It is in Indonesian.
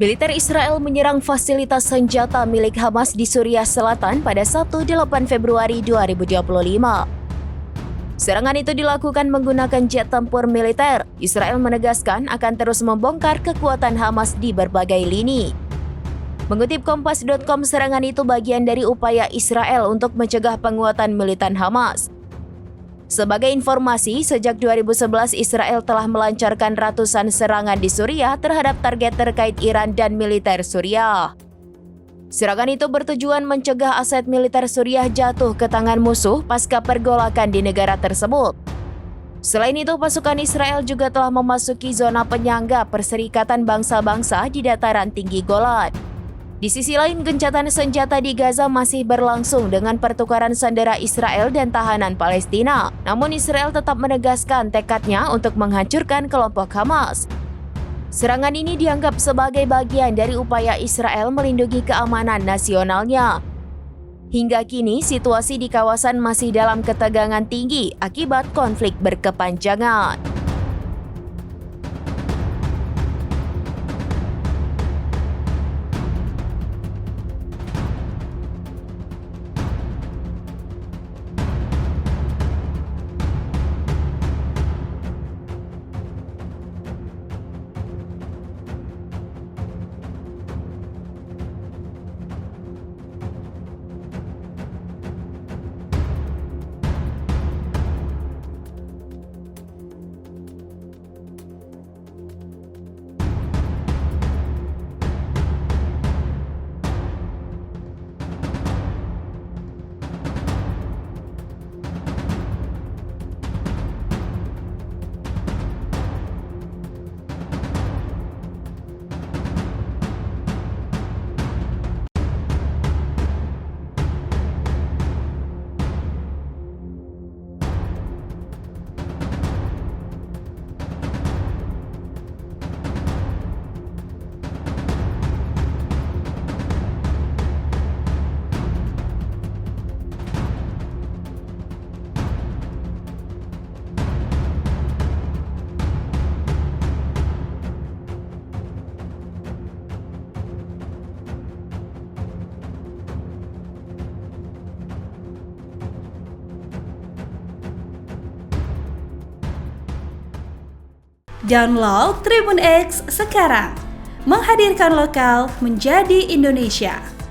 Militer Israel menyerang fasilitas senjata milik Hamas di Suriah Selatan pada Sabtu 8 Februari 2025. Serangan itu dilakukan menggunakan jet tempur militer. Israel menegaskan akan terus membongkar kekuatan Hamas di berbagai lini. Mengutip Kompas.com, serangan itu bagian dari upaya Israel untuk mencegah penguatan militan Hamas. Sebagai informasi, sejak 2011 Israel telah melancarkan ratusan serangan di Suriah terhadap target terkait Iran dan militer Suriah. Serangan itu bertujuan mencegah aset militer Suriah jatuh ke tangan musuh pasca pergolakan di negara tersebut. Selain itu, pasukan Israel juga telah memasuki zona penyangga Perserikatan Bangsa-Bangsa di dataran tinggi Golan. Di sisi lain, gencatan senjata di Gaza masih berlangsung dengan pertukaran sandera Israel dan tahanan Palestina. Namun Israel tetap menegaskan tekadnya untuk menghancurkan kelompok Hamas. Serangan ini dianggap sebagai bagian dari upaya Israel melindungi keamanan nasionalnya. Hingga kini, situasi di kawasan masih dalam ketegangan tinggi akibat konflik berkepanjangan. Download Tribun X sekarang, menghadirkan lokal menjadi Indonesia.